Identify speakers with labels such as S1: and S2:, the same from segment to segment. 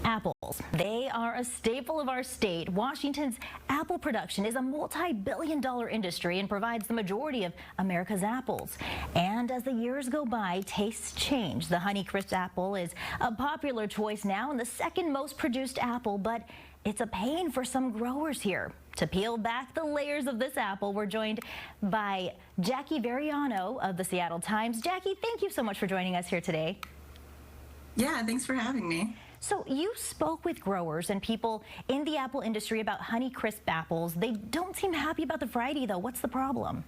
S1: Apples. They are a staple of our state. Washington's apple production is a multi-billion-dollar industry and provides the majority of America's apples. And as the years go by, tastes change. The honeycrisp apple is a popular choice now and the second most produced apple, but it's a pain for some growers here. To peel back the layers of this apple, we're joined by Jackie Variano of the Seattle Times. Jackie, thank you so much for joining us here today.
S2: Yeah, thanks for having me.
S1: So you spoke with growers and people in the apple industry about honeycrisp apples. They don't seem happy about the variety, though. What's the problem?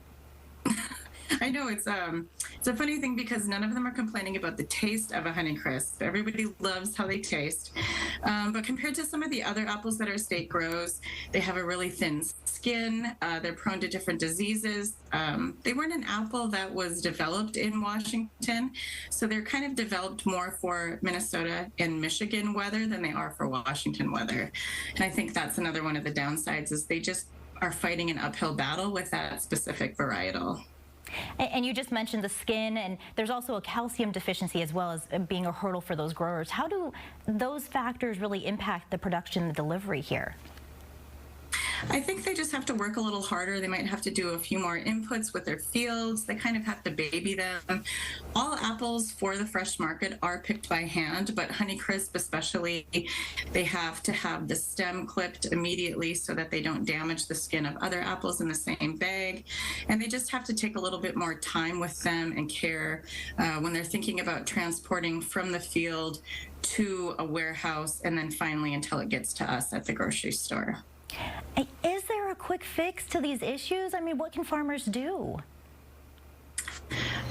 S2: I know it's a funny thing because none of them are complaining about the taste of a honeycrisp. Everybody loves how they taste. But compared to some of the other apples that our state grows, they have a really thin skin. They're prone to different diseases. They weren't an apple that was developed in Washington, so they're kind of developed more for Minnesota and Michigan weather than they are for Washington weather. And I think that's another one of the downsides is they just are fighting an uphill battle with that specific varietal.
S1: And you just mentioned the skin, and there's also a calcium deficiency as well as being a hurdle for those growers. How do those factors really impact the production and delivery here?
S2: I think they just have to work a little harder. They might have to do a few more inputs with their fields. They kind of have to baby them. All apples for the fresh market are picked by hand, but honeycrisp especially, they have to have the stem clipped immediately so that they don't damage the skin of other apples in the same bag. And they just have to take a little bit more time with them and care when they're thinking about transporting from the field to a warehouse and then finally until it gets to us at the grocery store.
S1: Is there a quick fix to these issues? I mean, what can farmers do?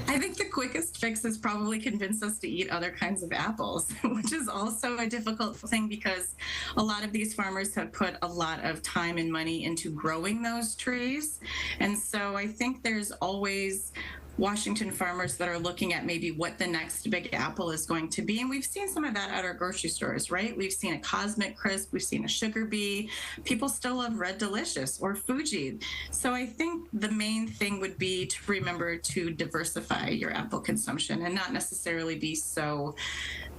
S2: I think the quickest fix is probably convince us to eat other kinds of apples, which is also a difficult thing because a lot of these farmers have put a lot of time and money into growing those trees. And so I think there's always Washington farmers that are looking at maybe what the next big apple is going to be. And we've seen some of that at our grocery stores, right? We've seen a Cosmic Crisp, we've seen a Sugar Bee. People still love Red Delicious or Fuji. So I think the main thing would be to remember to diversify your apple consumption and not necessarily be so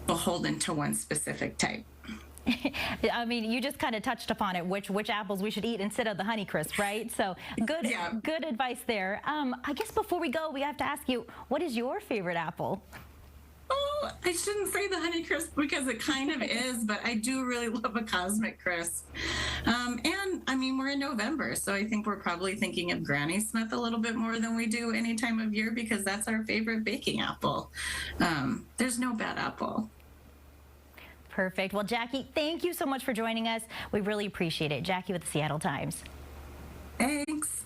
S2: beholden to one specific type.
S1: I mean, you just kind of touched upon it, which apples we should eat instead of the Honeycrisp, right? So good, yeah. Good advice there. I guess before we go, we have to ask you, what is your favorite apple?
S2: Oh, I shouldn't say the Honeycrisp because it kind of is, but I do really love a Cosmic Crisp. And I mean, we're in November, so I think we're probably thinking of Granny Smith a little bit more than we do any time of year because that's our favorite baking apple. There's no bad apple.
S1: Perfect. Well, Jackie, thank you so much for joining us. We really appreciate it. Jackie with the Seattle Times.
S2: Thanks.